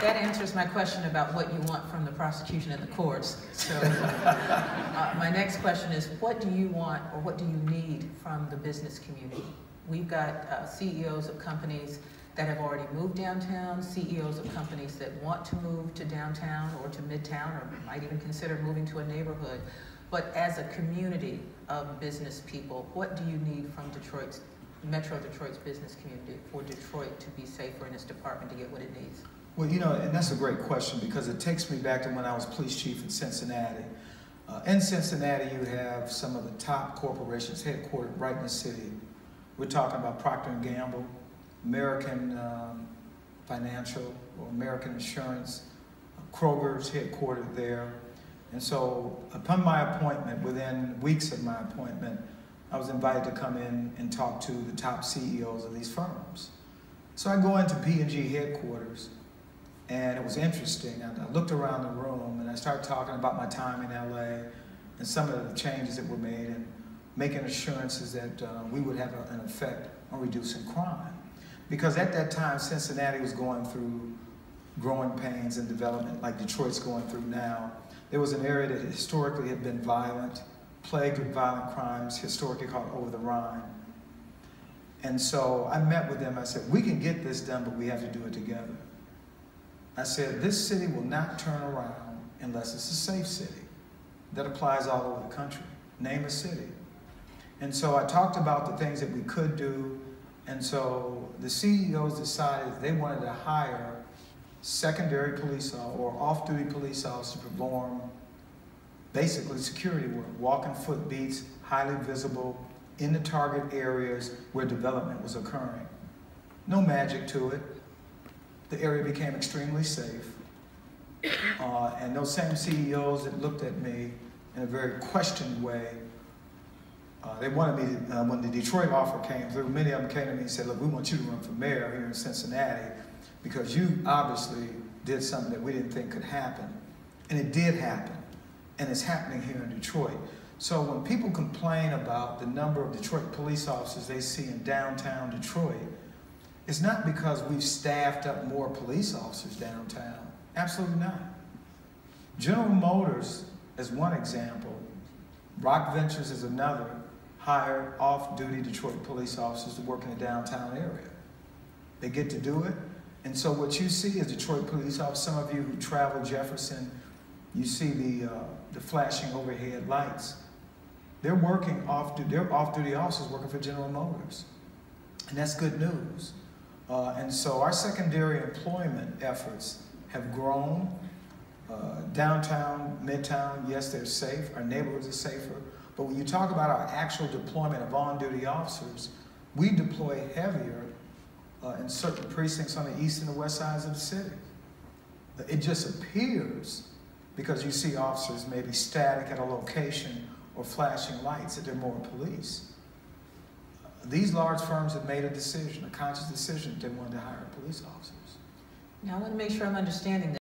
That answers my question about what you want from the prosecution and the courts. So my next question is, what do you want or what do you need from the business community? We've got CEOs of companies that have already moved downtown, CEOs of companies that want to move to downtown or to midtown or might even consider moving to a neighborhood. But as a community of business people, what do you need from Metro Detroit's business community for Detroit to be safer in its department to get what it needs? Well, you know, and that's a great question because it takes me back to when I was police chief in Cincinnati. In Cincinnati, you have some of the top corporations headquartered right in the city. We're talking about Procter & Gamble, American Financial or American Insurance, Kroger's headquartered there. And so upon my appointment, within weeks of my appointment, I was invited to come in and talk to the top CEOs of these firms. So I go into P&G headquarters, and it was interesting. I looked around the room and I started talking about my time in LA and some of the changes that were made and making assurances that we would have an effect on reducing crime. Because at that time, Cincinnati was going through growing pains and development like Detroit's going through now. There was an area that historically had been violent, plagued with violent crimes, historically called Over the Rhine. And so I met with them. I said, we can get this done, but we have to do it together. I said, this city will not turn around unless it's a safe city. That applies all over the country. Name a city. And so I talked about the things that we could do. And so the CEOs decided they wanted to hire secondary police or off-duty police officers to perform basically security work, walking foot beats, highly visible, in the target areas where development was occurring. No magic to it. The area became extremely safe. And those same CEOs that looked at me in a very questioned way, they wanted me to, when the Detroit offer came through, many of them came to me and said, look, we want you to run for mayor here in Cincinnati because you obviously did something that we didn't think could happen. And it did happen. And it's happening here in Detroit. So when people complain about the number of Detroit police officers they see in downtown Detroit, it's not because we've staffed up more police officers downtown. Absolutely not. General Motors is one example. Rock Ventures is another. Hired off-duty Detroit police officers to work in the downtown area. They get to do it. And so what you see is Detroit police officers. Some of you who travel Jefferson, you see the flashing overhead lights. They're working off-duty officers working for General Motors. And that's good news. And so our secondary employment efforts have grown. Downtown, midtown, yes, they're safe. Our neighborhoods are safer. But when you talk about our actual deployment of on-duty officers, we deploy heavier in certain precincts on the east and the west sides of the city. It just appears because you see officers maybe static at a location or flashing lights that they're more police. These large firms have made a decision, a conscious decision, that they wanted to hire police officers. Now I want to make sure I'm understanding this.